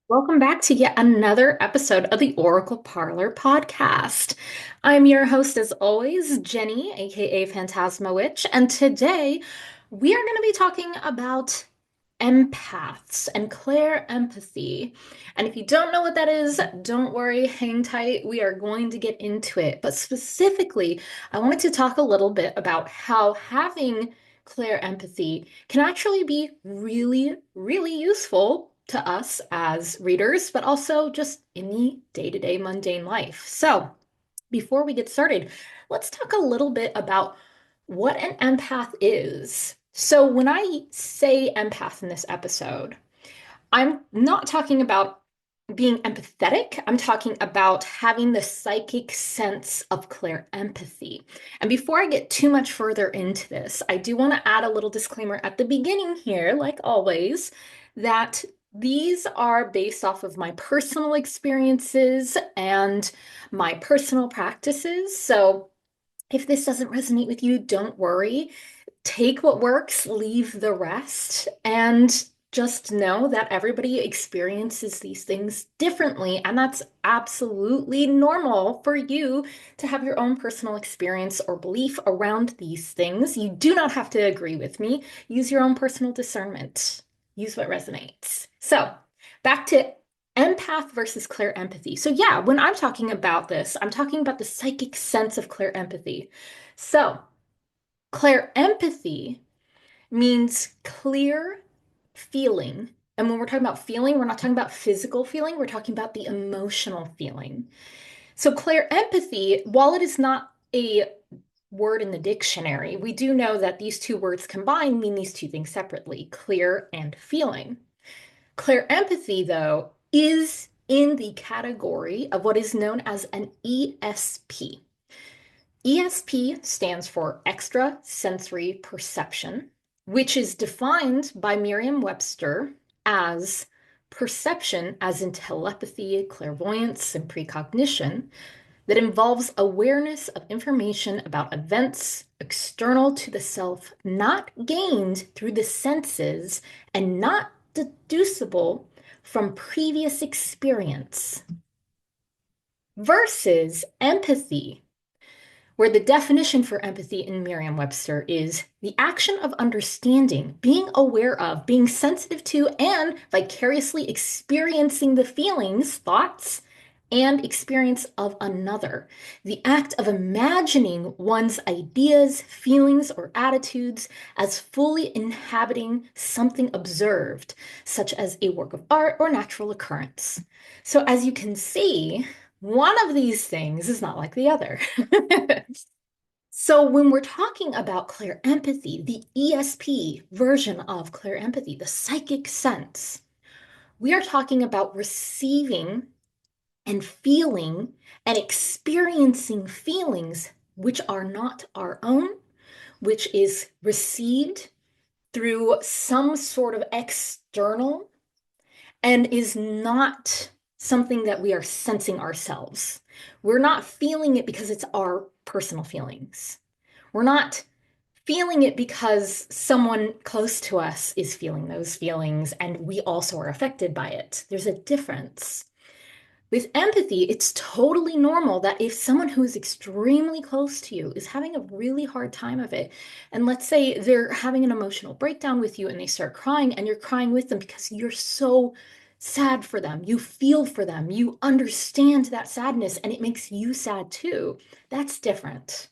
Welcome back to yet another episode of the Oracle Parlor podcast. I'm your host, as always, Jenny, aka Phantasma Witch, and today we are going to be talking about empaths and clairempathy. And if you don't know what that is, don't worry, hang tight. We are going to get into it. But specifically, I wanted to talk a little bit about how having clairempathy can actually be really, really useful to us as readers, but also just in the day-to-day mundane life. So, before we get started, let's talk a little bit about what an empath is. So, when I say empath in this episode, I'm not talking about being empathetic. I'm talking about having the psychic sense of clear empathy. And before I get too much further into this, I do want to add a little disclaimer at the beginning here, like always, that these are based off of my personal experiences and my personal practices. So if this doesn't resonate with you, don't worry. Take what works, leave the rest, and just know that everybody experiences these things differently. And that's absolutely normal for you to have your own personal experience or belief around these things. You do not have to agree with me. Use your own personal discernment. Use what resonates. So, back to empath versus clear empathy. So, yeah, when I'm talking about this, I'm talking about the psychic sense of clear empathy. So, clear empathy means clear feeling. And when we're talking about feeling, we're not talking about physical feeling, we're talking about the emotional feeling. So, clear empathy, while it is not a word in the dictionary, we do know that these two words combined mean these two things separately, clear and feeling. Clear empathy, though, is in the category of what is known as an ESP. ESP stands for extrasensory perception, which is defined by Merriam-Webster as perception, as in telepathy, clairvoyance, and precognition, that involves awareness of information about events external to the self, not gained through the senses and not deducible from previous experience, versus empathy, where the definition for empathy in Merriam-Webster is the action of understanding, being aware of, being sensitive to, and vicariously experiencing the feelings, thoughts, and experience of another. The act of imagining one's ideas, feelings, or attitudes as fully inhabiting something observed, such as a work of art or natural occurrence. So, as you can see, one of these things is not like the other. So when we're talking about clear empathy, the ESP version of clear empathy, the psychic sense, we are talking about receiving and feeling and experiencing feelings which are not our own, which is received through some sort of external and is not something that we are sensing ourselves. We're not feeling it because it's our personal feelings. We're not feeling it because someone close to us is feeling those feelings and we also are affected by it. There's a difference. With empathy, it's totally normal that if someone who is extremely close to you is having a really hard time of it, and let's say they're having an emotional breakdown with you and they start crying and you're crying with them because you're so sad for them, you feel for them, you understand that sadness, and it makes you sad too. That's different.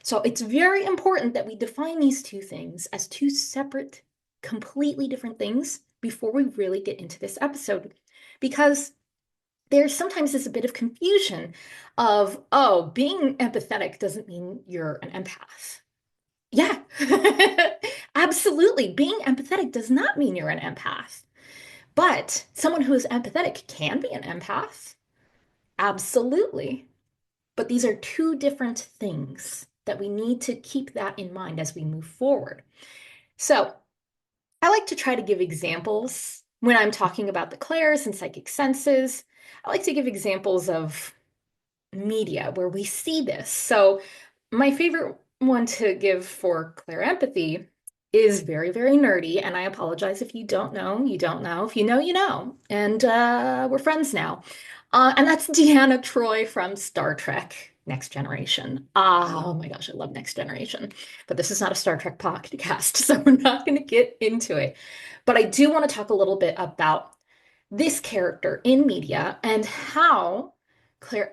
So it's very important that we define these two things as two separate, completely different things before we really get into this episode. Because there's sometimes this a bit of confusion of, oh, being empathetic doesn't mean you're an empath. Yeah, absolutely. Being empathetic does not mean you're an empath. But someone who is empathetic can be an empath. Absolutely. But these are two different things that we need to keep that in mind as we move forward. So I like to try to give examples when I'm talking about the clairs and psychic senses. I like to give examples of media where we see this. So my favorite one to give for clear empathy is very, very nerdy, and I apologize if you don't know, you don't know. If you know, you know. And we're friends now. And that's Deanna Troy from Star Trek Next Generation. Oh my gosh, I love Next Generation. But this is not a Star Trek podcast, so we're not going to get into it. But I do want to talk a little bit about this character in media and how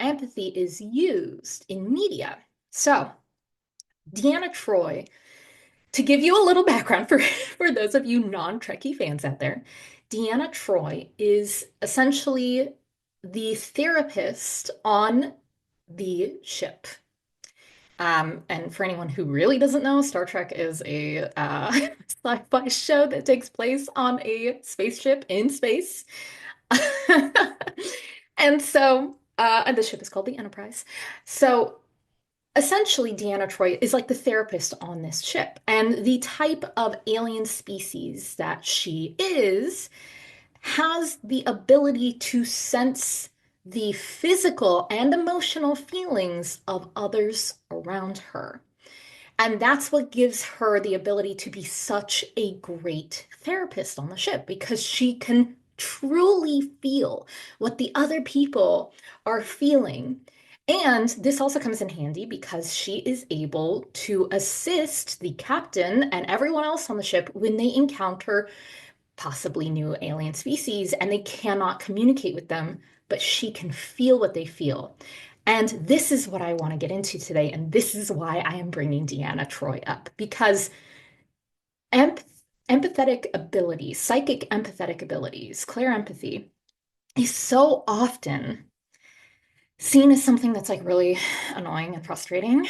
empathy is used in media. So, Deanna Troy, to give you a little background for, for those of you non-Trekkie fans out there, Deanna Troy is essentially the therapist on the ship. And for anyone who really doesn't know, Star Trek is a sci-fi show that takes place on a spaceship in space. And the ship is called the Enterprise. So essentially, Deanna Troy is like the therapist on this ship. And the type of alien species that she is has the ability to sense the physical and emotional feelings of others around her. And that's what gives her the ability to be such a great therapist on the ship because she can truly feel what the other people are feeling. And this also comes in handy because she is able to assist the captain and everyone else on the ship when they encounter possibly new alien species and they cannot communicate with them, but she can feel what they feel. And this is what I want to get into today. And this is why I am bringing Deanna Troy up because empath empathetic abilities, psychic empathetic abilities, clairempathy is so often seen as something that's like really annoying and frustrating.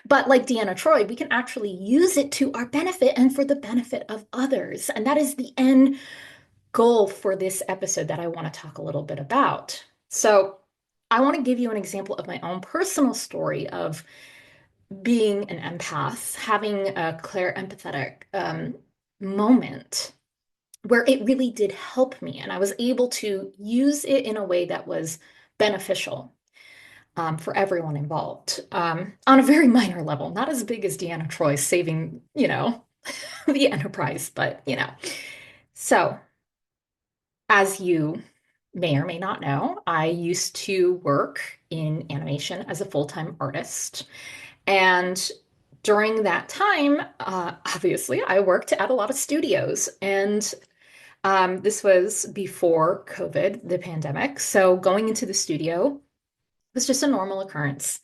But like Deanna Troy, we can actually use it to our benefit and for the benefit of others. And that is the end goal for this episode that I want to talk a little bit about. So, I want to give you an example of my own personal story of being an empath, having a clear empathetic moment where it really did help me. And I was able to use it in a way that was beneficial for everyone involved on a very minor level, not as big as Deanna Troy saving, the Enterprise, but, So, as you may or may not know, I used to work in animation as a full-time artist. And during that time, obviously, I worked at a lot of studios. And this was before COVID, the pandemic. So going into the studio was just a normal occurrence.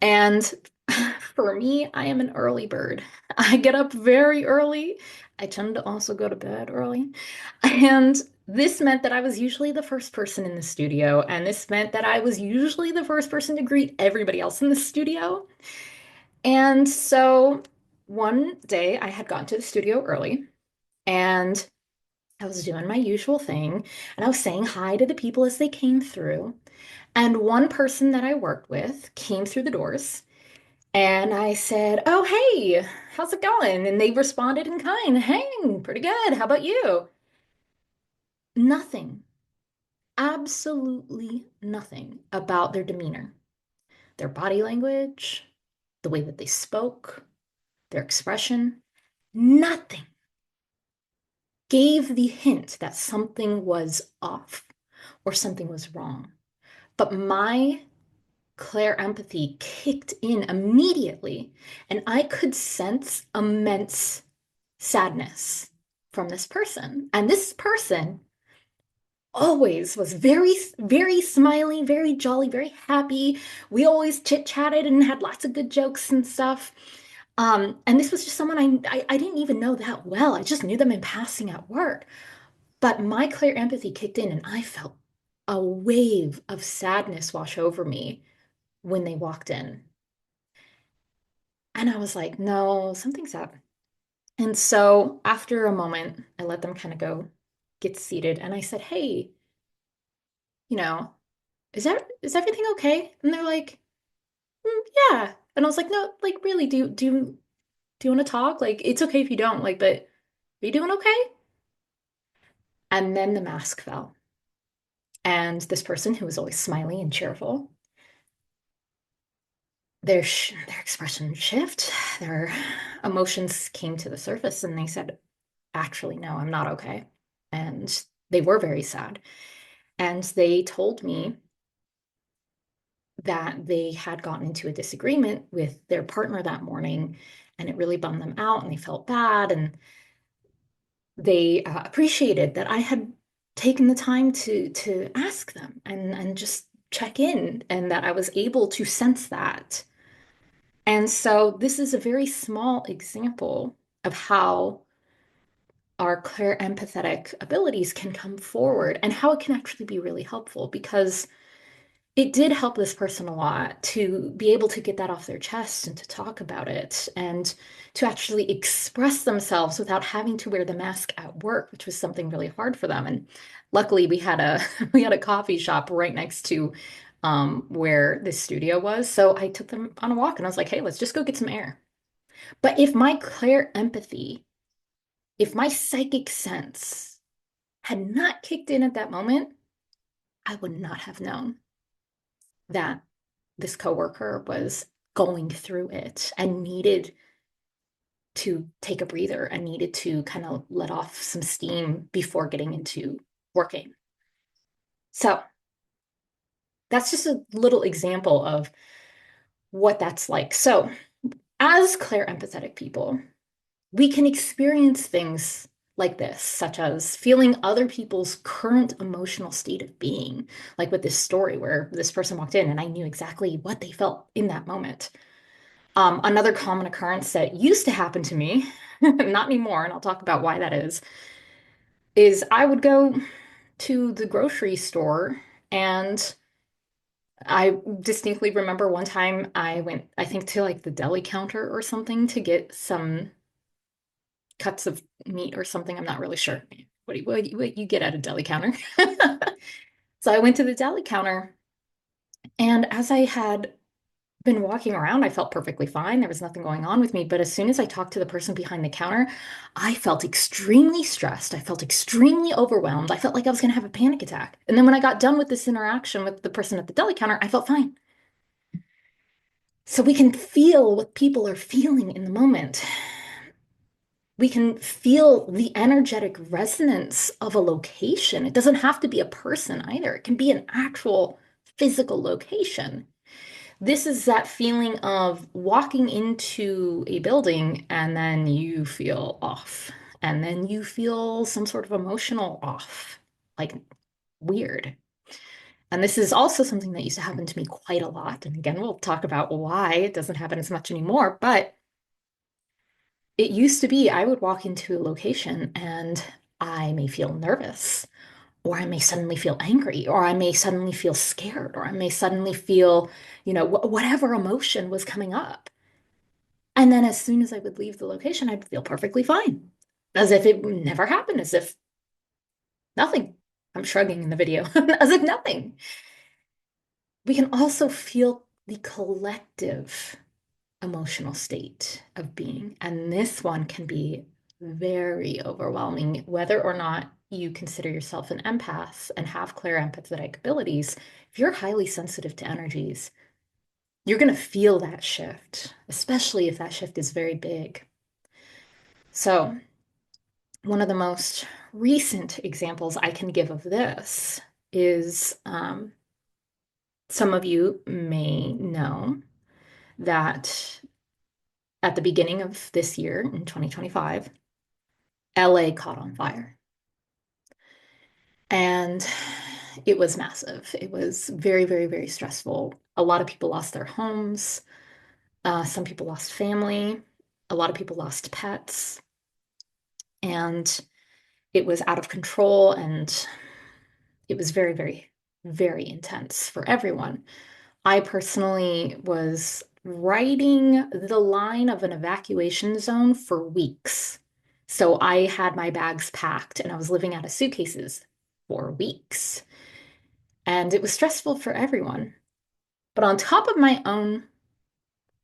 And for me, I am an early bird. I get up very early. I tend to also go to bed early. And this meant that I was usually the first person in the studio. And this meant that I was usually the first person to greet everybody else in the studio. And so one day I had gotten to the studio early and I was doing my usual thing. And I was saying hi to the people as they came through. And one person that I worked with came through the doors. And I said, "Oh, hey, how's it going?" And they responded in kind, "Hey, pretty good. How about you?" Nothing, absolutely nothing about their demeanor, their body language, the way that they spoke, their expression, nothing gave the hint that something was off or something was wrong. But my Claire empathy kicked in immediately, and I could sense immense sadness from this person. And this person always was very, very smiley, very jolly, very happy. We always chit-chatted and had lots of good jokes and stuff. And this was just someone I didn't even know that well. I just knew them in passing at work. But my clear empathy kicked in, and I felt a wave of sadness wash over me when they walked in. And I was like, no, something's up. And so after a moment, I let them kind of go get seated. And I said, "Hey, you know, is everything okay?" And they're like, "Mm, yeah." And I was like, "No, like really, do you want to talk? Like, it's okay if you don't, like, but are you doing okay?" And then the mask fell. And this person who was always smiley and cheerful, their expression shift, their emotions came to the surface and they said, actually, no, I'm not okay. And they were very sad. And they told me that they had gotten into a disagreement with their partner that morning and it really bummed them out and they felt bad. And they appreciated that I had taken the time to ask them and just check in and that I was able to sense that. And so this is a very small example of how our clear empathetic abilities can come forward and how it can actually be really helpful because it did help this person a lot to be able to get that off their chest and to talk about it and to actually express themselves without having to wear the mask at work, which was something really hard for them. And luckily we had a we had a coffee shop right next to where this studio was. So I took them on a walk and I was like, hey, let's just go get some air. But if my clear empathy, if my psychic sense had not kicked in at that moment, I would not have known that this coworker was going through it and needed to take a breather and needed to kind of let off some steam before getting into working. So that's just a little example of what that's like. So, as clairempathetic people, we can experience things like this, such as feeling other people's current emotional state of being, like with this story where this person walked in and I knew exactly what they felt in that moment. Another common occurrence that used to happen to me, not anymore, and I'll talk about why that is I would go to the grocery store and I distinctly remember one time I went, I think, to like the deli counter or something to get some cuts of meat or something. I'm not really sure what you get at a deli counter. So I went to the deli counter, and as I had been walking around, I felt perfectly fine. There was nothing going on with me. But as soon as I talked to the person behind the counter, I felt extremely stressed. I felt extremely overwhelmed. I felt like I was going to have a panic attack. And then when I got done with this interaction with the person at the deli counter, I felt fine. So we can feel what people are feeling in the moment. We can feel the energetic resonance of a location. It doesn't have to be a person either. It can be an actual physical location. This is that feeling of walking into a building and then you feel off, and then you feel some sort of emotional off, like weird. And this is also something that used to happen to me quite a lot. And again, we'll talk about why it doesn't happen as much anymore, but it used to be I would walk into a location and I may feel nervous, or I may suddenly feel angry, or I may suddenly feel scared, or I may suddenly feel, whatever emotion was coming up. And then as soon as I would leave the location, I'd feel perfectly fine, as if it never happened, as if nothing. I'm shrugging in the video, as if nothing. We can also feel the collective emotional state of being. And this one can be very overwhelming, whether or not you consider yourself an empath and have clear empathetic abilities. If you're highly sensitive to energies, you're going to feel that shift, especially if that shift is very big. So, one of the most recent examples I can give of this is some of you may know that at the beginning of this year in 2025, LA caught on fire. And it was massive. It was very, very, very stressful. A lot of people lost their homes. Some people lost family. A lot of people lost pets. And it was out of control. And it was very, very, very intense for everyone. I personally was riding the line of an evacuation zone for weeks. So I had my bags packed and I was living out of suitcases for weeks. And it was stressful for everyone. But on top of my own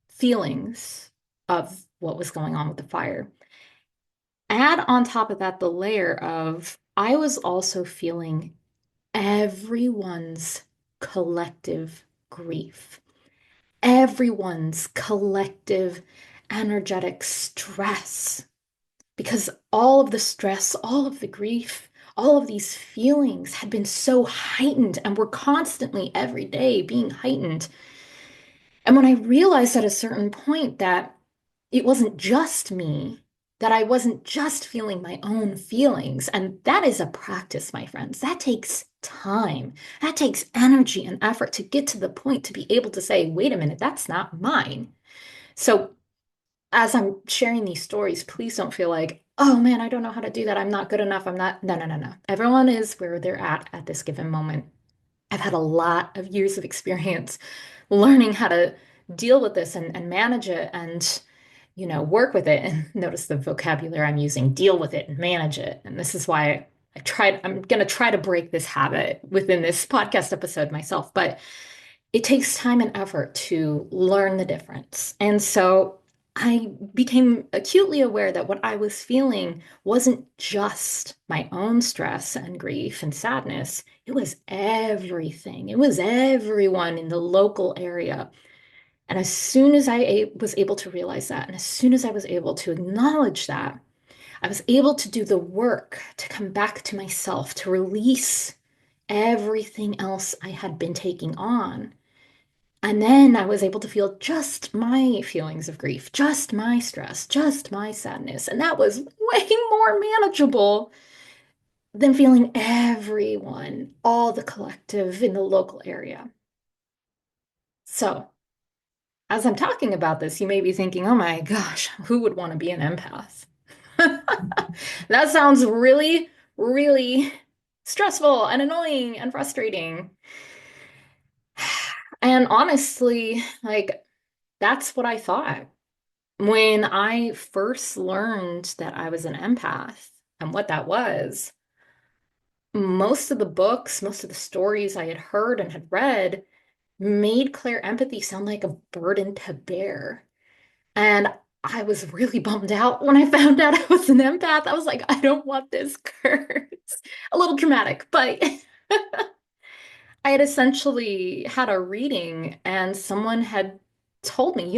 feelings of what was going on with the fire, add on top of that the layer of I was also feeling everyone's collective grief, everyone's collective energetic stress because all of the stress, all of the grief, all of these feelings had been so heightened and were constantly every day being heightened. And when I realized at a certain point that it wasn't just me, that I wasn't just feeling my own feelings, and that is a practice, my friends. That takes time. That takes energy and effort to get to the point to be able to say, wait a minute, that's not mine. So as I'm sharing these stories, please don't feel like, oh man, I don't know how to do that. I'm not good enough. I'm not. No, no, no, no. Everyone is where they're at this given moment. I've had a lot of years of experience learning how to deal with this and manage it and, work with it. And notice the vocabulary I'm using, deal with it and manage it. And this is why I'm going to try to break this habit within this podcast episode myself. But it takes time and effort to learn the difference. And so I became acutely aware that what I was feeling wasn't just my own stress and grief and sadness. It was everything. It was everyone in the local area. And as soon as was able to realize that, and as soon as I was able to acknowledge that, I was able to do the work to come back to myself, to release everything else I had been taking on. And then I was able to feel just my feelings of grief, just my stress, just my sadness. And that was way more manageable than feeling everyone, all the collective in the local area. So, as I'm talking about this, you may be thinking, oh my gosh, who would want to be an empath? That sounds really, really stressful and annoying and frustrating. And honestly, like, that's what I thought. When I first learned that I was an empath and what that was, most of the books, most of the stories I had heard and had read made clairempathy sound like a burden to bear. And I was really bummed out when I found out I was an empath. I was like, I don't want this curse. A little dramatic, but I had essentially had a reading and someone had told me,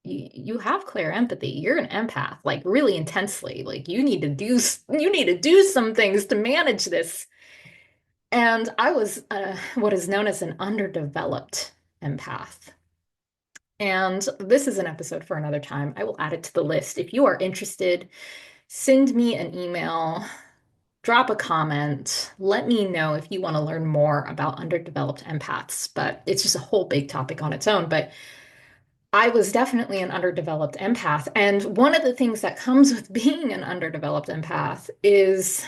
you have clear empathy. You're an empath, like really intensely. Like you need to do some things to manage this. And I was what is known as an underdeveloped empath. And this is an episode for another time. I will add it to the list. If you are interested, send me an email, drop a comment. Let me know if you want to learn more about underdeveloped empaths, but it's just a whole big topic on its own. But I was definitely an underdeveloped empath. And one of the things that comes with being an underdeveloped empath is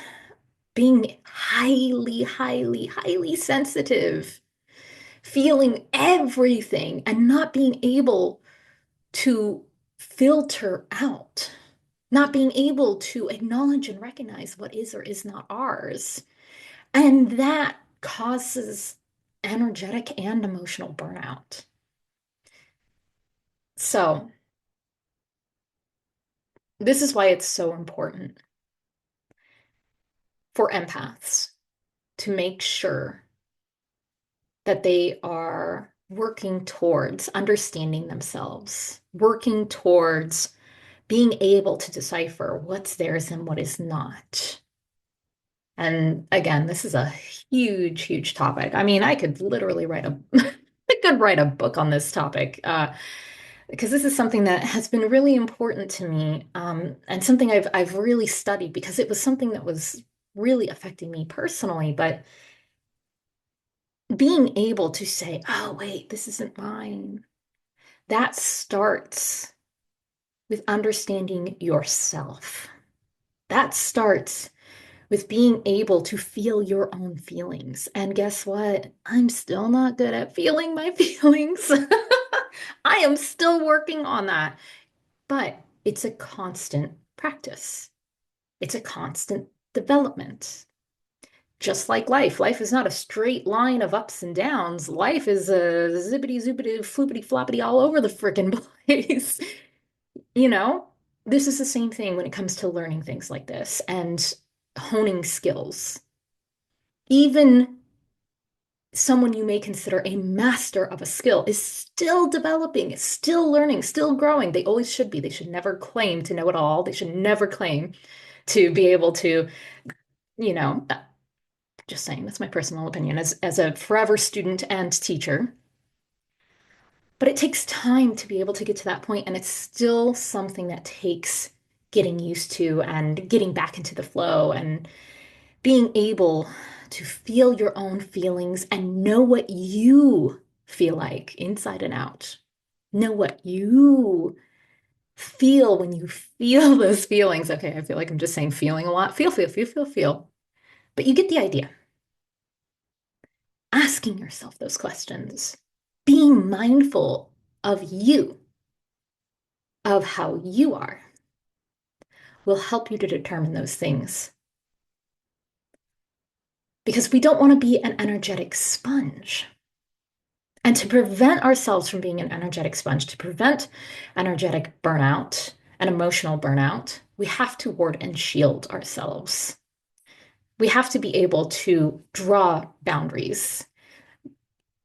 being highly, highly, highly sensitive, feeling everything and not being able to filter out, not being able to acknowledge and recognize what is or is not ours. And that causes energetic and emotional burnout. So, this is why it's so important for empaths to make sure that they are working towards understanding themselves, working towards being able to decipher what's theirs and what is not. And again, this is a huge, huge topic. I mean, I could literally write a I could write a book on this topic because this is something that has been really important to me and something I've really studied because it was something that was really affecting me personally. But being able to say, "Oh, wait, this isn't mine," that starts with understanding yourself. That starts with being able to feel your own feelings. And guess what? I'm still not good at feeling my feelings. I am still working on that, but it's a constant practice. It's a constant development. Just like life is not a straight line of ups and downs. Life is a zippity zoopity floopity floppity all over the freaking place. You know, this is the same thing when it comes to learning things like this and honing skills. Even someone you may consider a master of a skill is still developing, is still learning, still growing. They always should be. They should never claim to know it all. They should never claim to be able to, you know, just saying, that's my personal opinion as a forever student and teacher. But it takes time to be able to get to that point, and it's still something that takes getting used to and getting back into the flow and being able to feel your own feelings and know what you feel like inside and out. Know what you feel when you feel those feelings. Okay, I feel like I'm just saying feeling a lot. Feel, feel, feel, feel, feel. But you get the idea. Asking yourself those questions, being mindful of you, of how you are, will help you to determine those things. Because we don't want to be an energetic sponge. And to prevent ourselves from being an energetic sponge, to prevent energetic burnout and emotional burnout, we have to ward and shield ourselves. We have to be able to draw boundaries.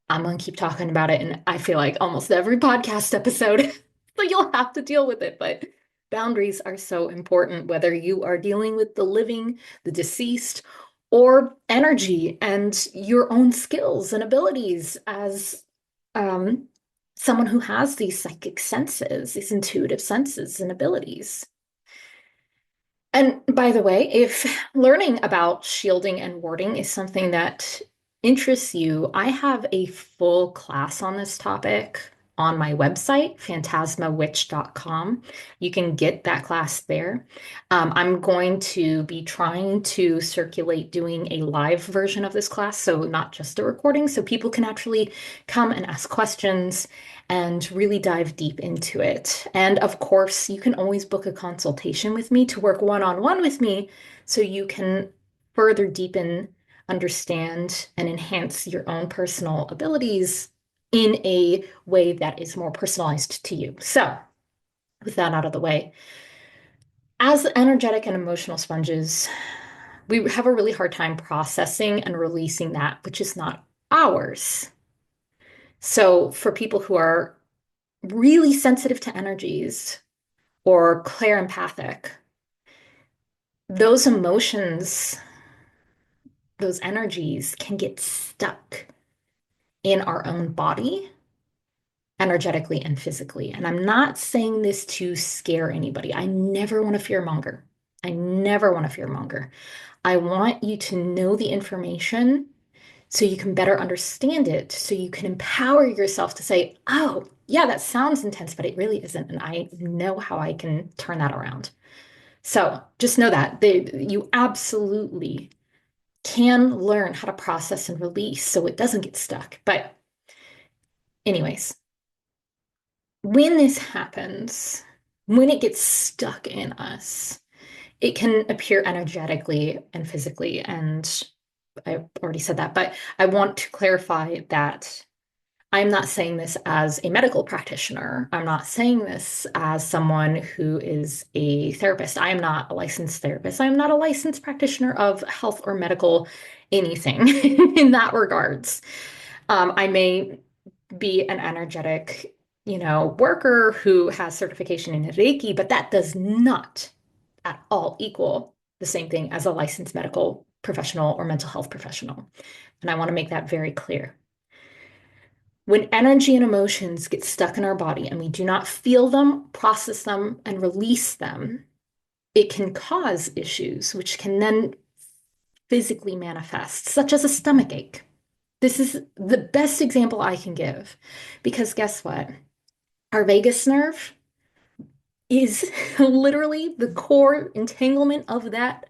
I'm going to keep talking about it, and I feel like almost every podcast episode, so you'll have to deal with it. But boundaries are so important, whether you are dealing with the living, the deceased, or energy and your own skills and abilities as um, someone who has these psychic senses, these intuitive senses and abilities. And by the way, if learning about shielding and warding is something that interests you, I have a full class on this topic on my website, phantasmawitch.com. You can get that class there. I'm going to be trying to circulate doing a live version of this class, so not just a recording, so people can actually come and ask questions and really dive deep into it. And of course, you can always book a consultation with me to work one-on-one with me so you can further deepen, understand, and enhance your own personal abilities in a way that is more personalized to you. So, with that out of the way, as energetic and emotional sponges, we have a really hard time processing and releasing that which is not ours. So, for people who are really sensitive to energies or clairempathic, those emotions, those energies can get stuck in our own body, energetically and physically. And I'm not saying this to scare anybody. I never want to fearmonger. I never want to fearmonger. I want you to know the information so you can better understand it, so you can empower yourself to say, oh, yeah, that sounds intense, but it really isn't. And I know how I can turn that around. So just know that you absolutely can learn how to process and release so it doesn't get stuck. But, anyways, when this happens, when it gets stuck in us, it can appear energetically and physically. And I already said that, but I want to clarify that I'm not saying this as a medical practitioner. I'm not saying this as someone who is a therapist. I am not a licensed therapist. I'm not a licensed practitioner of health or medical anything in that regards. I may be an energetic, worker who has certification in Reiki, but that does not at all equal the same thing as a licensed medical professional or mental health professional. And I want to make that very clear. When energy and emotions get stuck in our body and we do not feel them, process them, and release them, it can cause issues, which can then physically manifest, such as a stomach ache. This is the best example I can give because guess what? Our vagus nerve is literally the core entanglement of that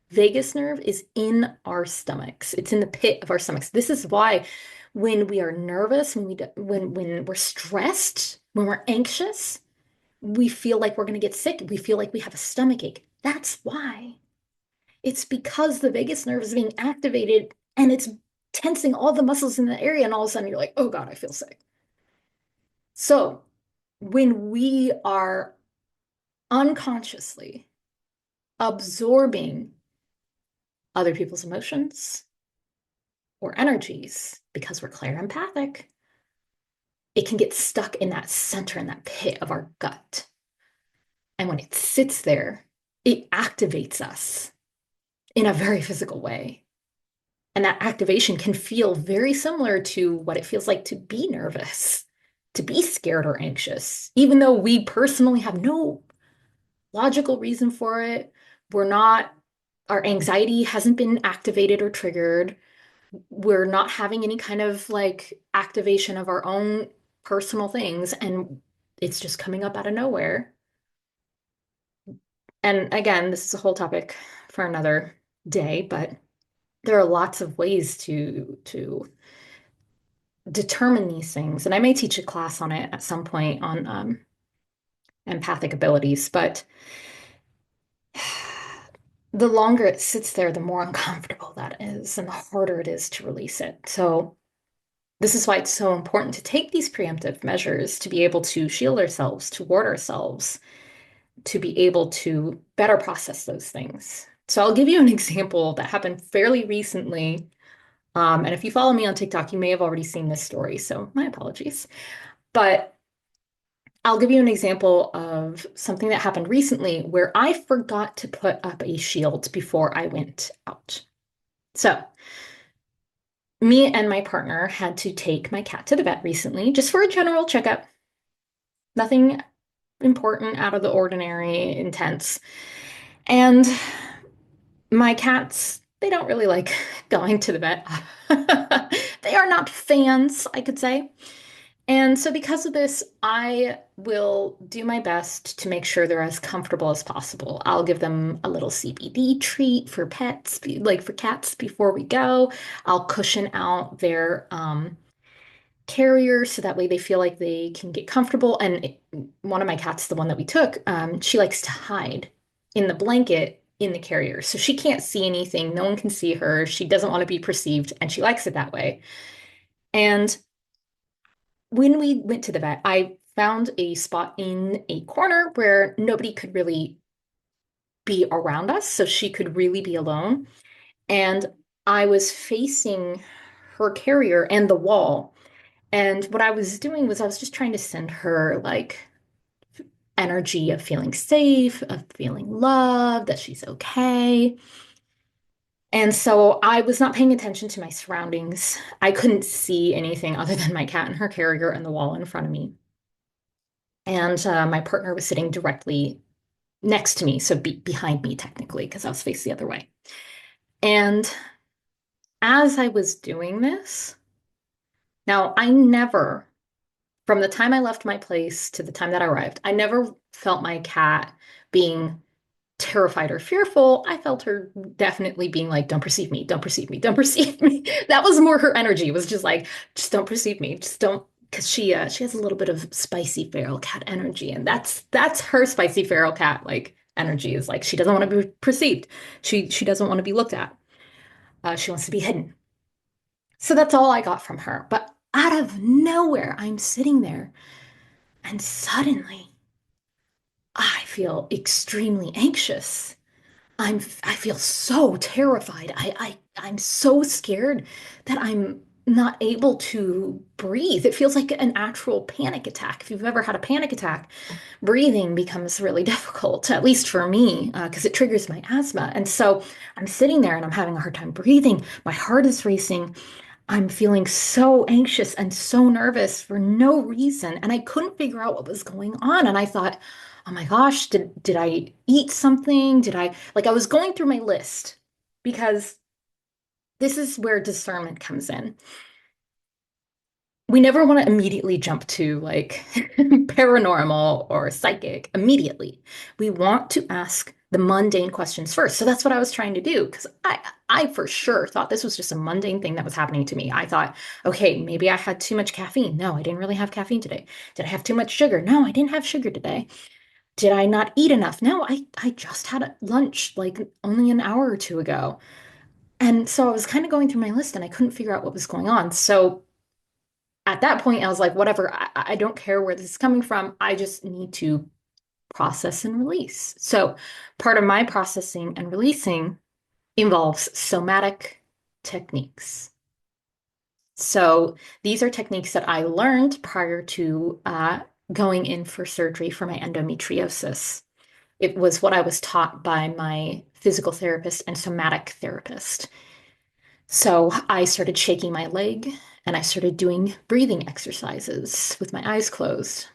vagus nerve is in our stomachs. It's in the pit of our stomachs. This is why when we are nervous, when we're stressed, when we're anxious, we feel like we're going to get sick. We feel like we have a stomach ache. That's why. It's because the vagus nerve is being activated and it's tensing all the muscles in the area, and all of a sudden you're like, oh God, I feel sick. So when we are unconsciously absorbing other people's emotions, or energies, because we're clairempathic, it can get stuck in that center, in that pit of our gut. And when it sits there, it activates us in a very physical way. And that activation can feel very similar to what it feels like to be nervous, to be scared or anxious, even though we personally have no logical reason for it. We're not, our anxiety hasn't been activated or triggered. We're not having any kind of like activation of our own personal things. And it's just coming up out of nowhere. And again, this is a whole topic for another day, but there are lots of ways to determine these things. And I may teach a class on it at some point on empathic abilities, but the longer it sits there, the more uncomfortable that is, and the harder it is to release it. So this is why it's so important to take these preemptive measures to be able to shield ourselves, to ward ourselves, to be able to better process those things. So I'll give you an example that happened fairly recently. And if you follow me on TikTok, you may have already seen this story, so my apologies. But I'll give you an example of something that happened recently where I forgot to put up a shield before I went out. So, me and my partner had to take my cat to the vet recently just for a general checkup. Nothing important, out of the ordinary, intense. And my cats, they don't really like going to the vet. They are not fans, I could say. And so, because of this, I will do my best to make sure they're as comfortable as possible. I'll give them a little CBD treat for pets, like for cats before we go. I'll cushion out their carrier so that way they feel like they can get comfortable. And one of my cats, the one that we took, she likes to hide in the blanket in the carrier. So she can't see anything. No one can see her. She doesn't want to be perceived, and she likes it that way. And when we went to the vet, I found a spot in a corner where nobody could really be around us, so she could really be alone. And I was facing her carrier and the wall. And what I was doing was I was just trying to send her like energy of feeling safe, of feeling loved, that she's okay. And so I was not paying attention to my surroundings. I couldn't see anything other than my cat and her carrier and the wall in front of me. And my partner was sitting directly next to me, so behind me technically, because I was faced the other way. And as I was doing this, now I never, from the time I left my place to the time that I arrived, I never felt my cat being terrified or fearful. I felt her definitely being like, don't perceive me, don't perceive me, don't perceive me. That was more her energy, was just like, just don't perceive me, just don't, because she has a little bit of spicy feral cat energy, and that's her spicy feral cat like energy is like she doesn't want to be perceived. She doesn't want to be looked at. She wants to be hidden. So that's all I got from her. But out of nowhere, I'm sitting there, and suddenly I feel extremely anxious. I feel so terrified. I'm so scared that I'm not able to breathe. It feels like an actual panic attack. If you've ever had a panic attack, breathing becomes really difficult, at least for me, because it triggers my asthma. And so I'm sitting there and I'm having a hard time breathing. My heart is racing. I'm feeling so anxious and so nervous for no reason. And I couldn't figure out what was going on. And I thought, oh my gosh, did I eat something? Did I like I was going through my list because this is where discernment comes in. We never want to immediately jump to like paranormal or psychic immediately. We want to ask the mundane questions first. So that's what I was trying to do because I for sure thought this was just a mundane thing that was happening to me. I thought, okay, maybe I had too much caffeine. No, I didn't really have caffeine today. Did I have too much sugar? No, I didn't have sugar today. Did I not eat enough? No, I just had lunch like only an hour or two ago. And so I was kind of going through my list and I couldn't figure out what was going on. So at that point, I was like, whatever, I don't care where this is coming from. I just need to process and release. So part of my processing and releasing involves somatic techniques. So these are techniques that I learned prior to going in for surgery for my endometriosis. It was what I was taught by my physical therapist and somatic therapist. So I started shaking my leg and I started doing breathing exercises with my eyes closed.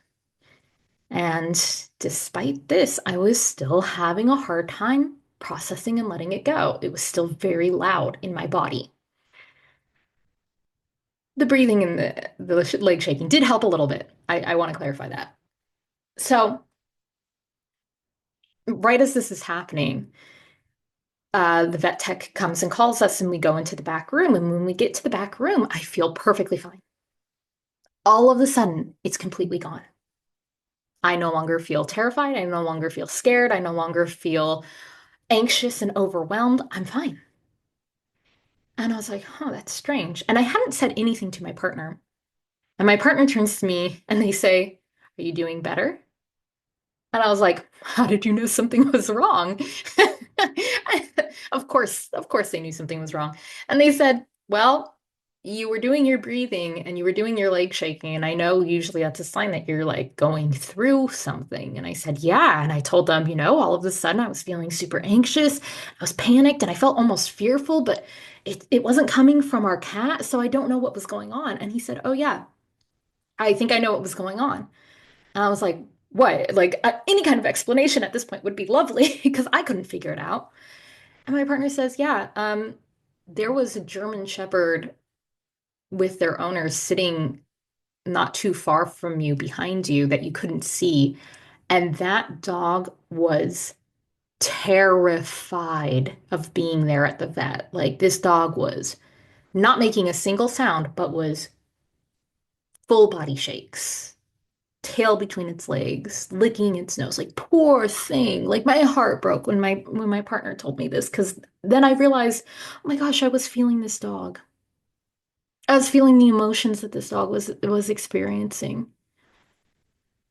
And despite this, I was still having a hard time processing and letting it go. It was still very loud in my body. The breathing and the leg shaking did help a little bit. I want to clarify that. So, right as this is happening, the vet tech comes and calls us, and we go into the back room. And when we get to the back room, I feel perfectly fine. All of a sudden, it's completely gone. I no longer feel terrified. I no longer feel scared. I no longer feel anxious and overwhelmed. I'm fine. And I was like, oh, that's strange. And I hadn't said anything to my partner. And my partner turns to me and they say, are you doing better? And I was like, how did you know something was wrong? Of course they knew something was wrong. And they said, well, you were doing your breathing and you were doing your leg shaking. And I know usually that's a sign that you're like going through something. And I said, yeah. And I told them, all of a sudden I was feeling super anxious. I was panicked and I felt almost fearful, but it wasn't coming from our cat. So I don't know what was going on. And he said, oh, yeah, I think I know what was going on. And I was like, what? Like, any kind of explanation at this point would be lovely because I couldn't figure it out. And my partner says, yeah, there was a German Shepherd with their owner sitting not too far from you, behind you, that you couldn't see. And that dog was terrified of being there at the vet. Like, this dog was not making a single sound, but was full body shakes, tail between its legs, licking its nose. Like, poor thing. Like, my heart broke when my partner told me this, because then I realized, oh my gosh, I was feeling this dog. I was feeling the emotions that this dog was experiencing.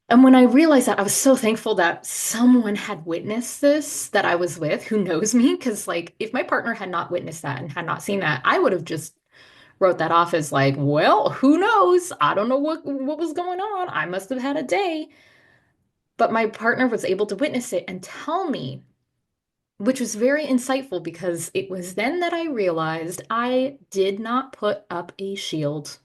And when I realized that, I was so thankful that someone had witnessed this that I was with, who knows me. Because, like, if my partner had not witnessed that and had not seen that, I would have just wrote that off as like, well, who knows? I don't know what was going on. I must have had a day. But my partner was able to witness it and tell me, which was very insightful because it was then that I realized I did not put up a shield.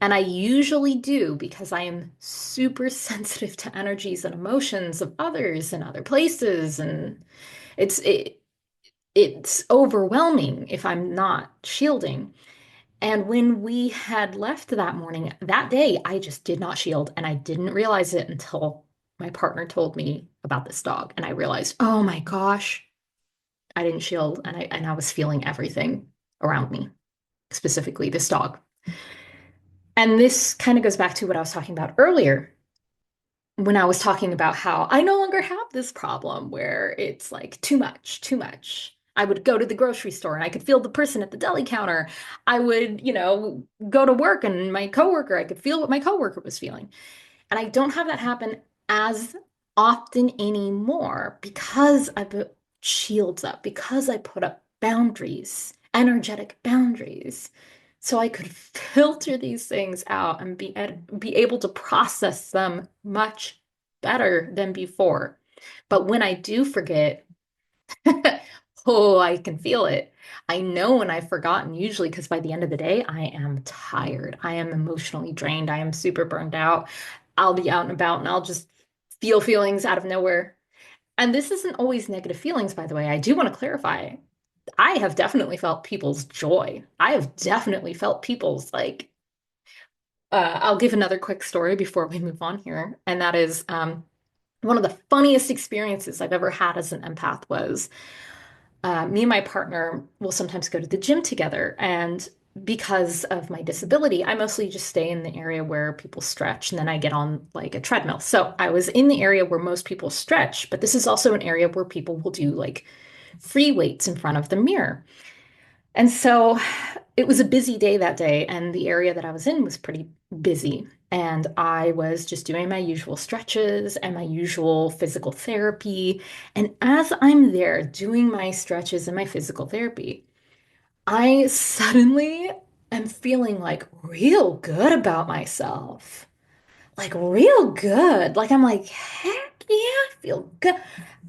And I usually do because I am super sensitive to energies and emotions of others and other places. And it's it, it's overwhelming if I'm not shielding. And when we had left that morning, that day, I just did not shield. And I didn't realize it until my partner told me about this dog. And I realized, oh my gosh, I didn't shield. And I was feeling everything around me, specifically this dog. And this kind of goes back to what I was talking about earlier when I was talking about how I no longer have this problem where it's like too much, too much. I would go to the grocery store and I could feel the person at the deli counter. I would, go to work and my coworker, I could feel what my coworker was feeling. And I don't have that happen as often anymore because I put shields up, because I put up boundaries, energetic boundaries. So I could filter these things out and be able to process them much better than before. But when I do forget, oh, I can feel it. I know when I've forgotten, usually because by the end of the day, I am tired. I am emotionally drained. I am super burned out. I'll be out and about and I'll just feel feelings out of nowhere. And this isn't always negative feelings, by the way. I do want to clarify. I have definitely felt people's joy. I have definitely felt people's like, I'll give another quick story before we move on here. And that is one of the funniest experiences I've ever had as an empath was me and my partner will sometimes go to the gym together. And because of my disability, I mostly just stay in the area where people stretch and then I get on like a treadmill. So I was in the area where most people stretch, but this is also an area where people will do like free weights in front of the mirror. And so it was a busy day that day, and the area that I was in was pretty busy. And I was just doing my usual stretches and my usual physical therapy. And as I'm there doing my stretches and my physical therapy, I suddenly am feeling like real good about myself. Like real good. Like I'm like, heck yeah, I feel good.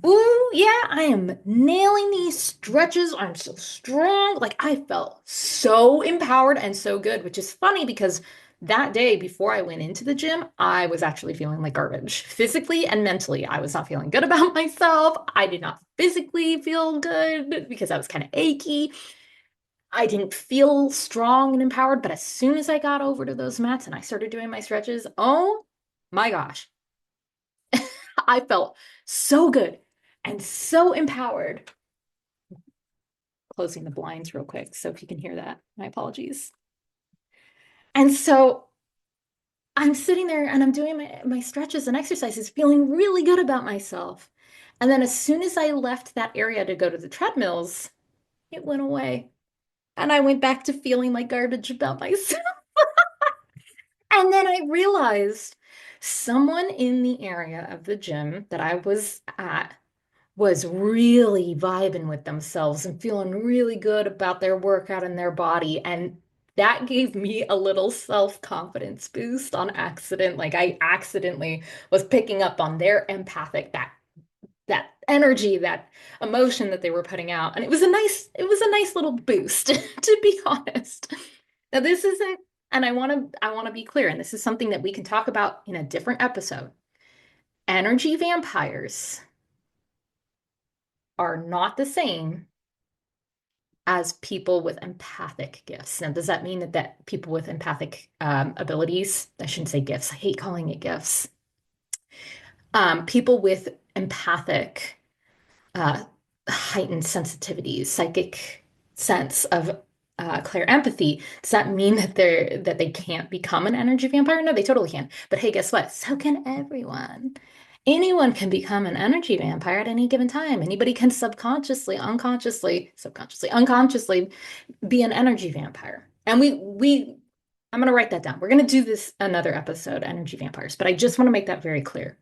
Ooh, yeah, I am nailing these stretches. I'm so strong. Like I felt so empowered and so good, which is funny because that day before I went into the gym, I was actually feeling like garbage. Physically and mentally, I was not feeling good about myself. I did not physically feel good because I was kind of achy. I didn't feel strong and empowered, but as soon as I got over to those mats and I started doing my stretches, oh my gosh, I felt so good and so empowered. Closing the blinds real quick, so if you can hear that, my apologies. And so I'm sitting there and I'm doing my stretches and exercises, feeling really good about myself. And then as soon as I left that area to go to the treadmills, it went away. And I went back to feeling like garbage about myself. And then I realized someone in the area of the gym that I was at was really vibing with themselves and feeling really good about their workout and their body. And that gave me a little self-confidence boost on accident. Like I accidentally was picking up on their empathic, that energy, that emotion that they were putting out. And it was a nice little boost, to be honest. Now this isn't, and I want to be clear, and this is something that we can talk about in a different episode. Energy vampires are not the same as people with empathic gifts. Now, does that mean that people with empathic abilities, I shouldn't say gifts, I hate calling it gifts, people with empathic uh, heightened sensitivity, psychic sense of clairempathy, does that mean that they can't become an energy vampire? No, they totally can. But hey, guess what? So can everyone. Anyone can become an energy vampire at any given time. Anybody can unconsciously be an energy vampire. And I'm gonna write that down. We're gonna do this another episode, energy vampires, but I just want to make that very clear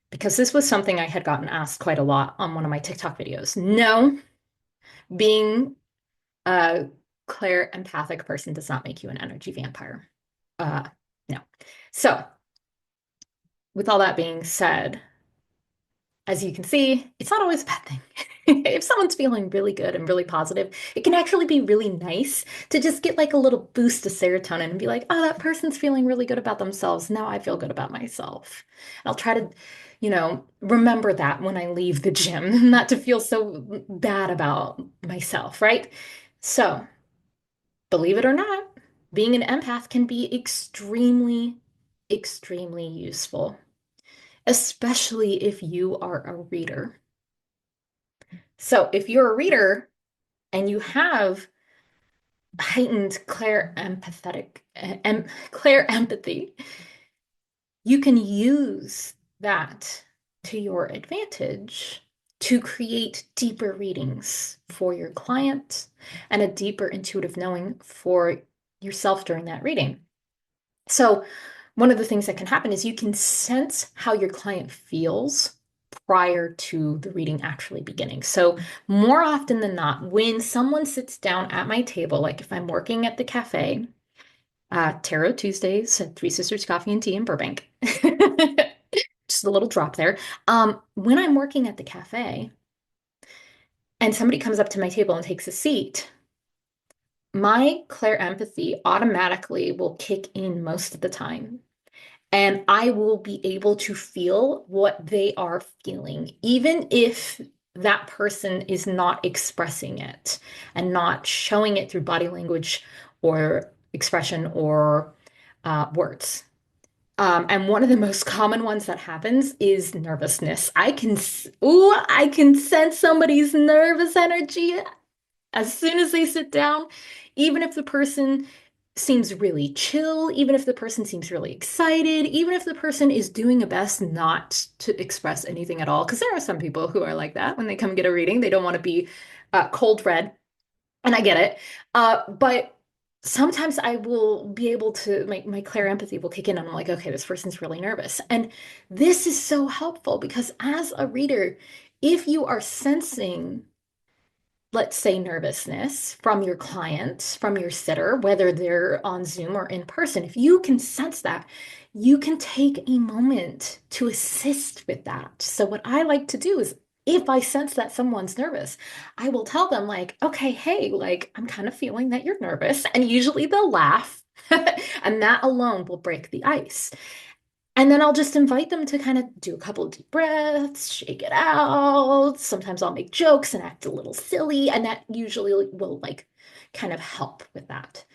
because this was something I had gotten asked quite a lot on one of my TikTok videos. No, being a clair empathic person does not make you an energy vampire. No. So, with all that being said, as you can see, it's not always a bad thing. If someone's feeling really good and really positive, it can actually be really nice to just get like a little boost of serotonin and be like, oh, that person's feeling really good about themselves. Now I feel good about myself. And I'll try to, remember that when I leave the gym, not to feel so bad about myself, right? So, believe it or not, being an empath can be extremely, extremely useful, especially if you are a reader. So if you're a reader and you have heightened clair empathy, you can use that to your advantage to create deeper readings for your client and a deeper intuitive knowing for yourself during that reading. So one of the things that can happen is you can sense how your client feels prior to the reading actually beginning. So more often than not, when someone sits down at my table, like if I'm working at the cafe, Tarot Tuesdays at Three Sisters Coffee and Tea in Burbank, just a little drop there. When I'm working at the cafe and somebody comes up to my table and takes a seat, my clair empathy automatically will kick in most of the time. And I will be able to feel what they are feeling, even if that person is not expressing it and not showing it through body language or expression or words. And one of the most common ones that happens is nervousness. I can sense somebody's nervous energy as soon as they sit down, even if the person seems really chill, even if the person seems really excited, even if the person is doing a best not to express anything at all. Because there are some people who are like that when they come get a reading. They don't want to be cold red, and I get it. But sometimes I will be able to, my clear empathy will kick in, and I'm like, okay, this person's really nervous. And this is so helpful because as a reader, if you are sensing let's say, nervousness from your client, from your sitter, whether they're on Zoom or in person, if you can sense that, you can take a moment to assist with that. So, what I like to do is if I sense that someone's nervous, I will tell them, like, okay, hey, like, I'm kind of feeling that you're nervous. And usually they'll laugh, and that alone will break the ice. And then I'll just invite them to kind of do a couple of deep breaths, shake it out. Sometimes I'll make jokes and act a little silly, and that usually will like kind of help with that.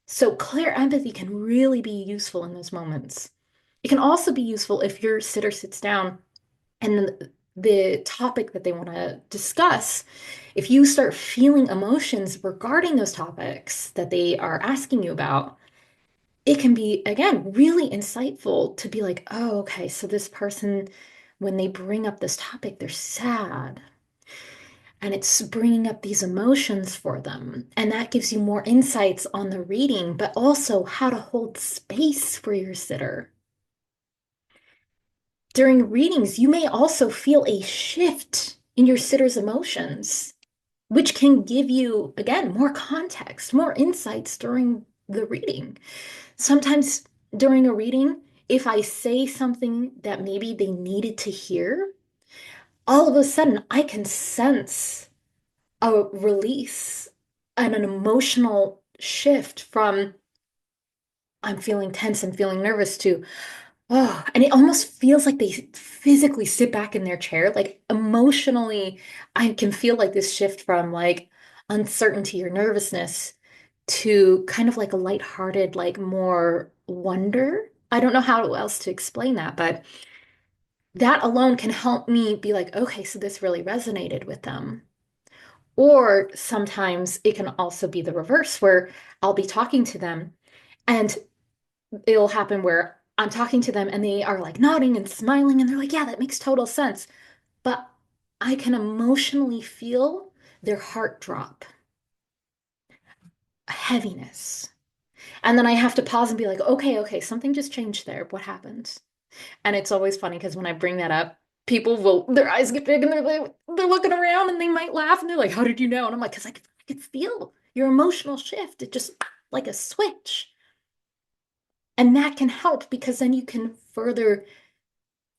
So clear empathy can really be useful in those moments. It can also be useful if your sitter sits down and the topic that they want to discuss, if you start feeling emotions regarding those topics that they are asking you about, it can be, again, really insightful to be like, oh, okay, so this person, when they bring up this topic, they're sad. And it's bringing up these emotions for them. And that gives you more insights on the reading, but also how to hold space for your sitter. During readings, you may also feel a shift in your sitter's emotions, which can give you, again, more context, more insights during the reading. Sometimes during a reading, if I say something that maybe they needed to hear, all of a sudden I can sense a release and an emotional shift from I'm feeling tense and feeling nervous to oh, and it almost feels like they physically sit back in their chair. Like emotionally, I can feel like this shift from like uncertainty or nervousness to kind of like a lighthearted, like more wonder. I don't know how else to explain that, but that alone can help me be like, okay, so this really resonated with them. Or sometimes it can also be the reverse where I'll be talking to them and it'll happen where I'm talking to them and they are like nodding and smiling and they're like, yeah, that makes total sense. But I can emotionally feel their heart drop, heaviness. And then I have to pause and be like, okay, okay, something just changed there. What happened? And it's always funny because when I bring that up, people will, their eyes get big and they're like, they're looking around and they might laugh and they're like, how did you know? And I'm like, because I could feel your emotional shift. It just like a switch. And that can help because then you can further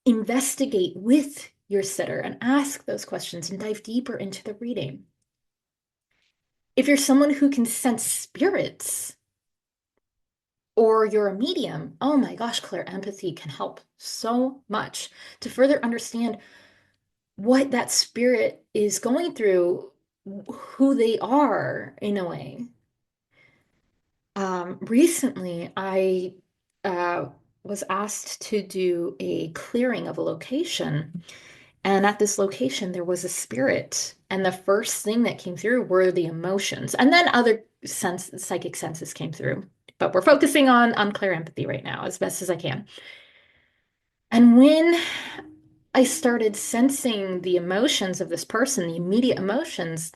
investigate with your sitter and ask those questions and dive deeper into the reading. If you're someone who can sense spirits or you're a medium, oh my gosh, empathy can help so much to further understand what that spirit is going through, who they are in a way. Recently, I uh, was asked to do a clearing of a location. And at this location, there was a spirit. And the first thing that came through were the emotions. And then other psychic senses came through. But we're focusing on clear empathy right now as best as I can. And when I started sensing the emotions of this person, the immediate emotions,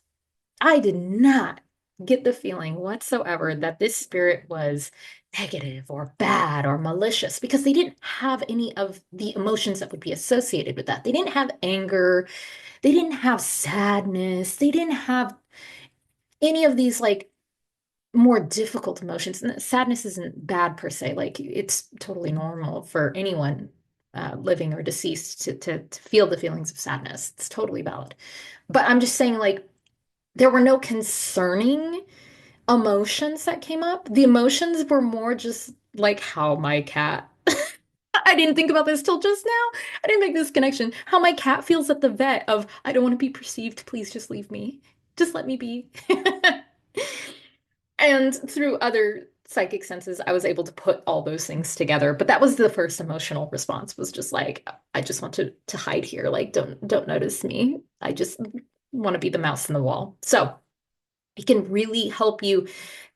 I did not get the feeling whatsoever that this spirit was negative or bad or malicious because they didn't have any of the emotions that would be associated with that. They didn't have anger, they didn't have sadness, they didn't have any of these like more difficult emotions. And sadness isn't bad per se, like it's totally normal for anyone living or deceased to feel the feelings of sadness. It's totally valid. But I'm just saying, like, there were no concerning emotions that came up. The emotions were more just like how my cat, I didn't think about this till just now. I didn't make this connection. How my cat feels at the vet of, I don't want to be perceived. Please just leave me. Just let me be. And through other psychic senses, I was able to put all those things together. But that was the first emotional response was just like, I just want to hide here. Like, don't notice me. I just want to be the mouse in the wall. So it can really help you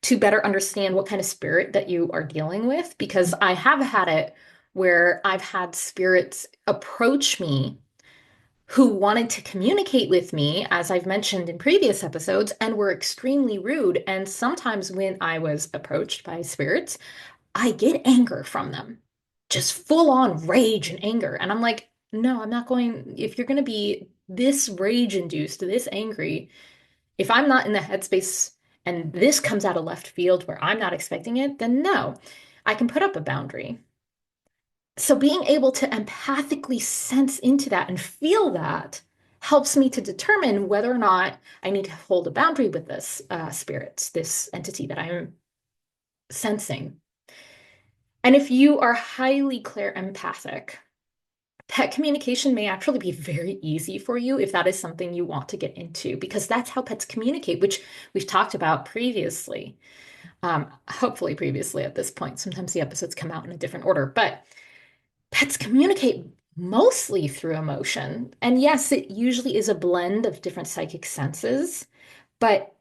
to better understand what kind of spirit that you are dealing with, because I have had it where I've had spirits approach me who wanted to communicate with me, as I've mentioned in previous episodes, and were extremely rude. And sometimes when I was approached by spirits, I get anger from them, just full on rage and anger. And I'm like, no, I'm not going, if you're going to be this rage induced, this angry, if I'm not in the headspace and this comes out of left field where I'm not expecting it, then no, I can put up a boundary. So being able to empathically sense into that and feel that helps me to determine whether or not I need to hold a boundary with this spirit, this entity that I'm sensing. And if you are highly clairempathic, pet communication may actually be very easy for you if that is something you want to get into, because that's how pets communicate, which we've talked about previously. Hopefully previously at this point. Sometimes the episodes come out in a different order, but pets communicate mostly through emotion. And yes, it usually is a blend of different psychic senses, but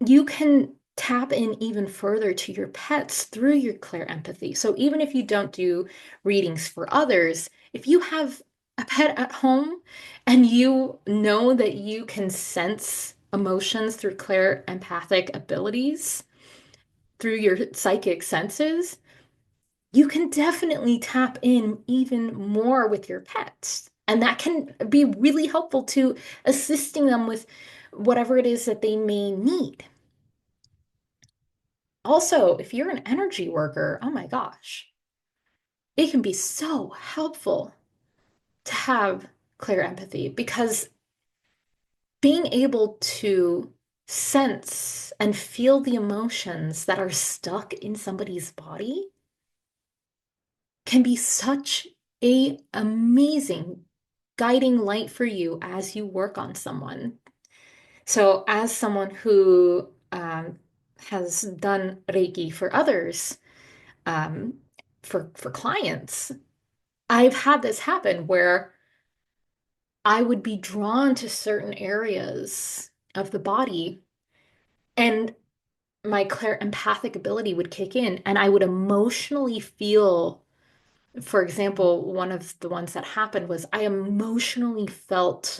you can tap in even further to your pets through your clear empathy. So even if you don't do readings for others, if you have a pet at home and you know that you can sense emotions through clear empathic abilities, through your psychic senses, you can definitely tap in even more with your pets. And that can be really helpful to assisting them with whatever it is that they may need. Also, if you're an energy worker, oh my gosh, it can be so helpful to have clear empathy because being able to sense and feel the emotions that are stuck in somebody's body can be such a amazing guiding light for you as you work on someone. So, as someone who has done Reiki for others, um, for clients, I've had this happen where I would be drawn to certain areas of the body, and my clear empathic ability would kick in, and I would emotionally feel. For example, one of the ones that happened was I emotionally felt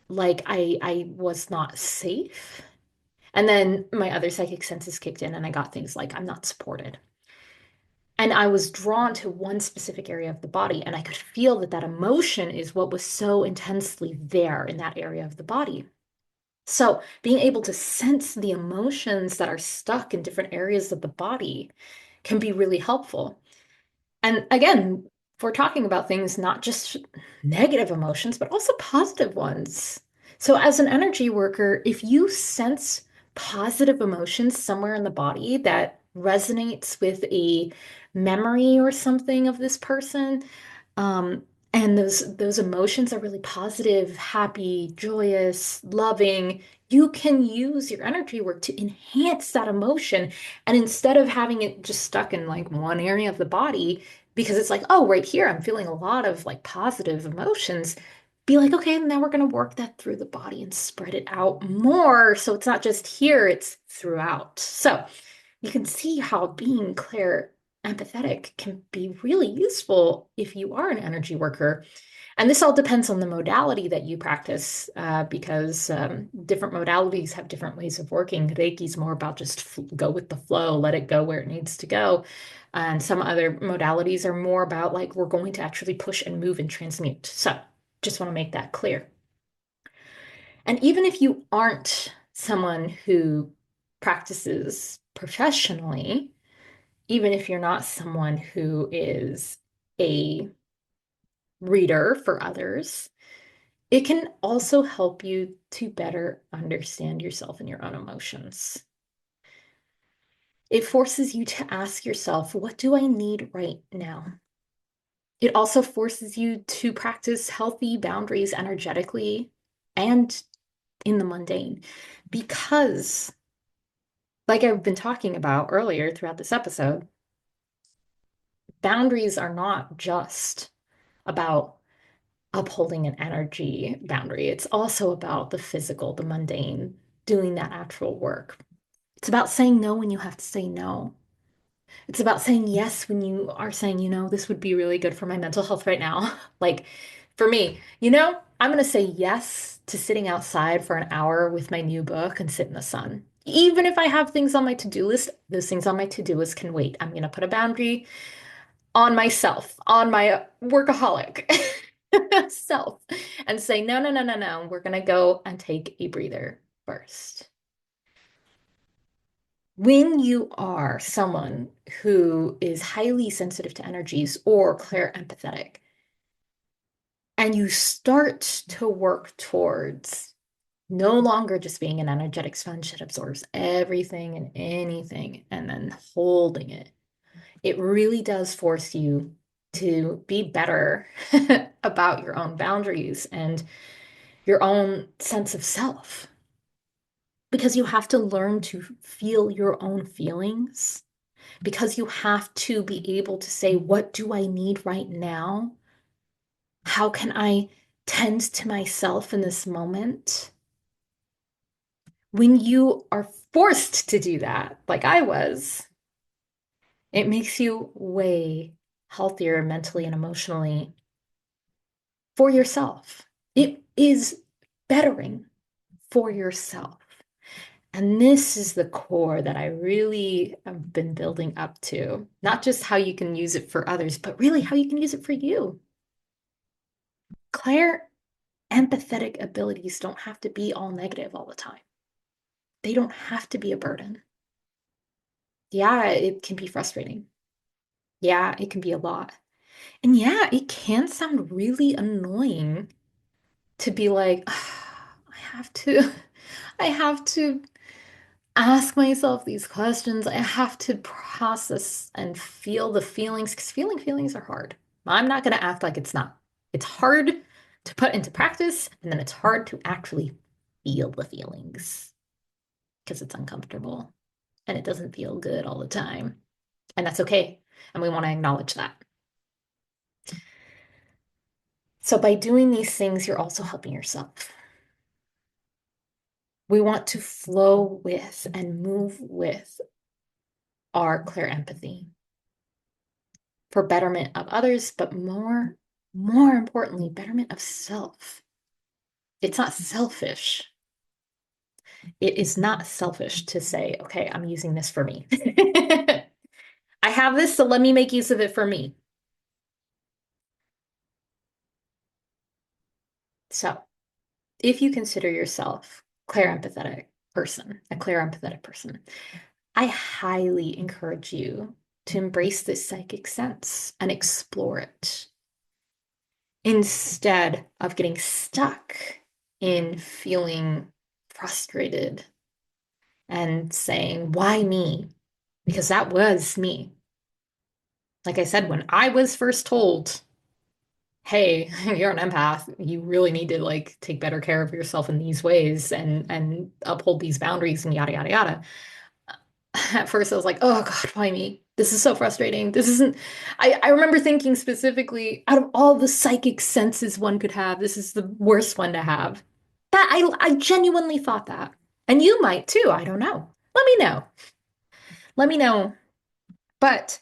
like I was not safe. And then my other psychic senses kicked in and I got things like I'm not supported. And I was drawn to one specific area of the body and I could feel that that emotion is what was so intensely there in that area of the body. So being able to sense the emotions that are stuck in different areas of the body can be really helpful. And again, we're talking about things, not just negative emotions, but also positive ones. So, as an energy worker, if you sense positive emotions somewhere in the body that resonates with a memory or something of this person, um, and those emotions are really positive, happy, joyous, loving. You can use your energy work to enhance that emotion. And instead of having it just stuck in like one area of the body, because it's like, oh, right here, I'm feeling a lot of like positive emotions, be like, okay, now we're going to work that through the body and spread it out more. So it's not just here, it's throughout. So you can see how being clear empathetic can be really useful if you are an energy worker. And this all depends on the modality that you practice, because different modalities have different ways of working. Reiki's more about just go with the flow, let it go where it needs to go. And some other modalities are more about like, we're going to actually push and move and transmute. So just want to make that clear. And even if you aren't someone who practices professionally, even if you're not someone who is a reader for others, it can also help you to better understand yourself and your own emotions. It forces you to ask yourself, what do I need right now? It also forces you to practice healthy boundaries energetically and in the mundane because, like I've been talking about earlier throughout this episode, boundaries are not just about upholding an energy boundary. It's also about the physical, the mundane, doing that actual work. It's about saying no when you have to say no. It's about saying yes when you are saying, this would be really good for my mental health right now. Like for me, I'm going to say yes to sitting outside for an hour with my new book and sit in the sun. Even if I have things on my to-do list, those things on my to-do list can wait. I'm going to put a boundary on myself, on my workaholic. self and say, no, no, no, no, no. We're going to go and take a breather first. When you are someone who is highly sensitive to energies or clairempathetic, and you start to work towards no longer just being an energetic sponge that absorbs everything and anything and then holding it, it really does force you to be better about your own boundaries and your own sense of self. Because you have to learn to feel your own feelings, because you have to be able to say, what do I need right now? How can I tend to myself in this moment? When you are forced to do that, like I was, it makes you way healthier mentally and emotionally for yourself. It is bettering for yourself. And this is the core that I really have been building up to. Not just how you can use it for others, but really how you can use it for you. Claire, empathetic abilities don't have to be all negative all the time. They don't have to be a burden. Yeah, it can be frustrating. Yeah, it can be a lot. And yeah, it can sound really annoying to be like, "Ah, I have to ask myself these questions. I have to process and feel the feelings because feelings are hard. I'm not going to act like it's not. It's hard to put into practice, and then it's hard to actually feel the feelings because it's uncomfortable and it doesn't feel good all the time. And that's okay. And we want to acknowledge that. So by doing these things, you're also helping yourself. We want to flow with and move with our clear empathy for betterment of others, but more importantly, betterment of self. It's not selfish. It is not selfish to say, okay, I'm using this for me. I have this, so let me make use of it for me. So, if you consider yourself a clear empathetic person, I highly encourage you to embrace this psychic sense and explore it instead of getting stuck in feeling frustrated and saying, why me? Because that was me. Like I said, when I was first told, hey, you're an empath, you really need to like take better care of yourself in these ways and uphold these boundaries and yada yada yada. At first I was like, oh God, why me? This is so frustrating. This isn't, I remember thinking specifically, out of all the psychic senses one could have, this is the worst one to have. That I genuinely thought that. And you might too. I don't know. Let me know. Let me know. But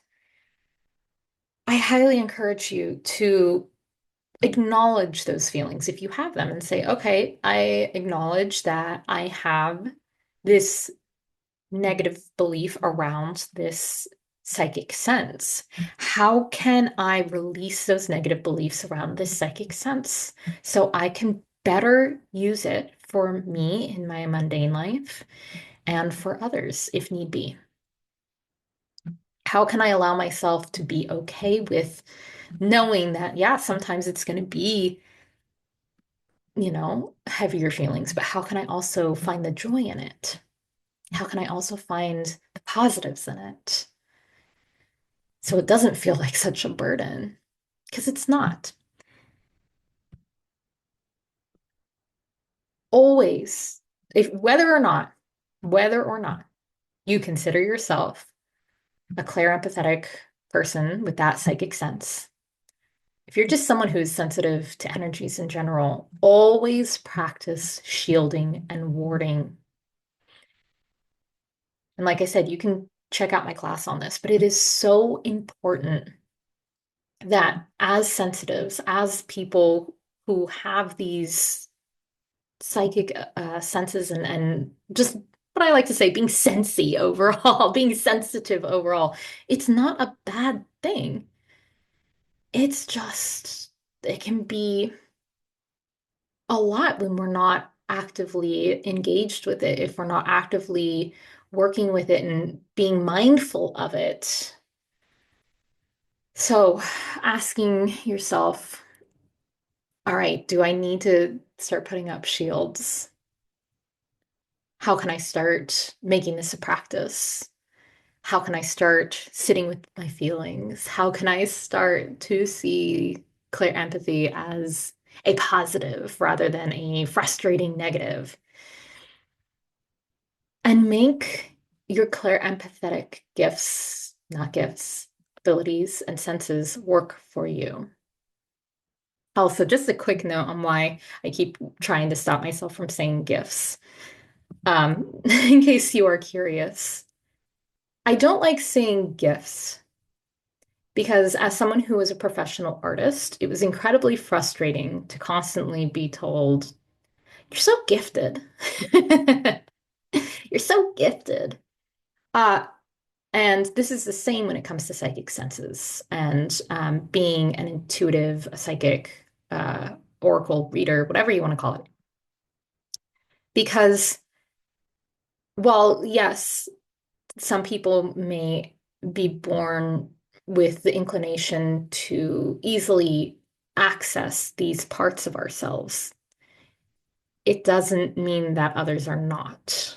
I highly encourage you to acknowledge those feelings if you have them and say, okay, I acknowledge that I have this negative belief around this psychic sense. How can I release those negative beliefs around this psychic sense so I can better use it for me in my mundane life and for others if need be? How can I allow myself to be okay with knowing that, yeah, sometimes it's going to be, heavier feelings, but how can I also find the joy in it? How can I also find the positives in it? So it doesn't feel like such a burden, because it's not. Always, if whether or not you consider yourself a clairempathetic person with that psychic sense, if you're just someone who is sensitive to energies in general, always practice shielding and warding. And like I said, you can check out my class on this, but it is so important that as sensitives, as people who have these psychic senses and just what I like to say, being sensy overall, being sensitive overall, it's not a bad thing. It's just it can be a lot when we're not actively engaged with it, if we're not actively working with it and being mindful of it. So, asking yourself, all right, do I need to start putting up shields? How can I start making this a practice? How can I start sitting with my feelings? How can I start to see clear empathy as a positive rather than a frustrating negative? And make your clear empathetic gifts, not gifts, abilities and senses work for you. Also, just a quick note on why I keep trying to stop myself from saying gifts. In case you are curious, I don't like saying gifts because, as someone who was a professional artist, it was incredibly frustrating to constantly be told, "You're so gifted." You're so gifted. Uh, and this is the same when it comes to psychic senses and being an intuitive, a psychic, oracle reader, whatever you want to call it. Because while, yes, some people may be born with the inclination to easily access these parts of ourselves, it doesn't mean that others are not.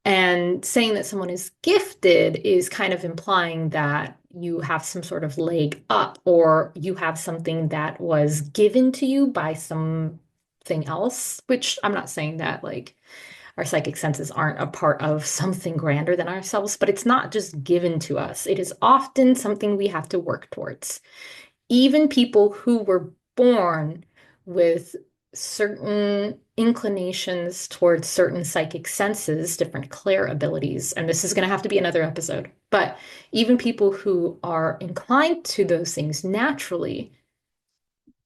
And saying that someone is gifted is kind of implying that you have some sort of leg up or you have something that was given to you by something else, which I'm not saying that like our psychic senses aren't a part of something grander than ourselves, but it's not just given to us. It is often something we have to work towards. Even people who were born with certain inclinations towards certain psychic senses, different clair abilities, and this is going to have to be another episode, but even people who are inclined to those things naturally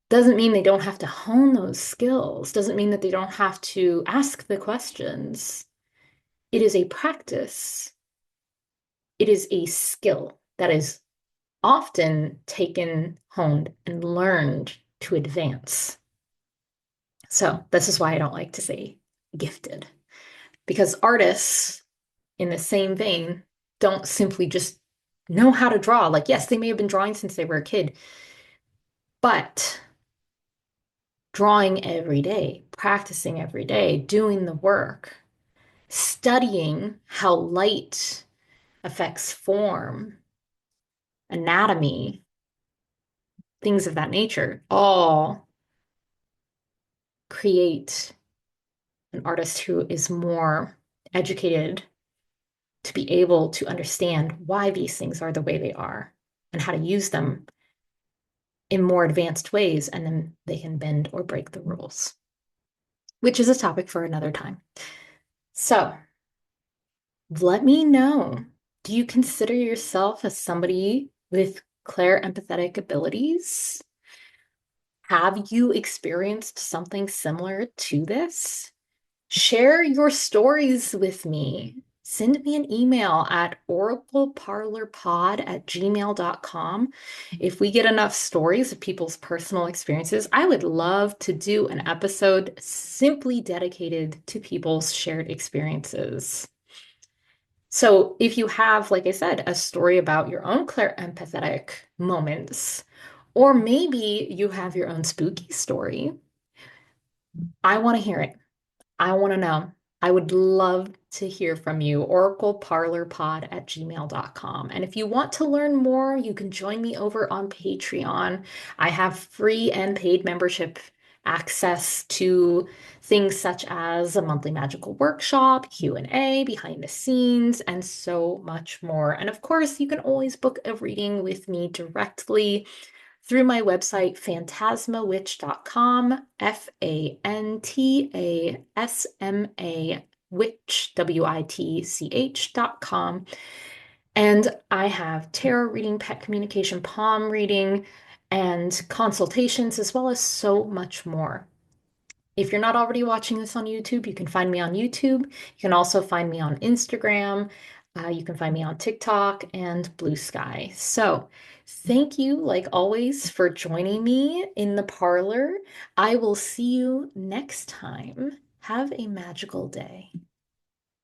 doesn't mean they don't have to hone those skills, doesn't mean that they don't have to ask the questions. It is a practice. It is a skill that is often taken, honed, and learned to advance. So this is why I don't like to say gifted, because artists, in the same vein, don't simply just know how to draw. Like, yes, they may have been drawing since they were a kid, but drawing every day, practicing every day, doing the work, studying how light affects form, anatomy, things of that nature, all create an artist who is more educated to be able to understand why these things are the way they are and how to use them in more advanced ways, and then they can bend or break the rules, which is a topic for another time. So let me know. Do you consider yourself as somebody with clairempathetic abilities? Have you experienced something similar to this? Share your stories with me. Send me an email at oracleparlorpod@gmail.com. If we get enough stories of people's personal experiences, I would love to do an episode simply dedicated to people's shared experiences. So if you have, like I said, a story about your own clairempathetic moments, or maybe you have your own spooky story, I want to hear it. I want to know. I would love to hear from you. Oracleparlorpod@gmail.com. And if you want to learn more, you can join me over on Patreon. I have free and paid membership access to things such as a monthly magical workshop, Q&A, behind the scenes, and so much more. And of course, you can always book a reading with me directly through my website, phantasmawitch.com, Fantasma witch, WITCH.com. And I have tarot reading, pet communication, palm reading, and consultations, as well as so much more. If you're not already watching this on YouTube, you can find me on YouTube. You can also find me on Instagram. You can find me on TikTok and Blue Sky. So, thank you, like always, for joining me in the parlor. I will see you next time. Have a magical day.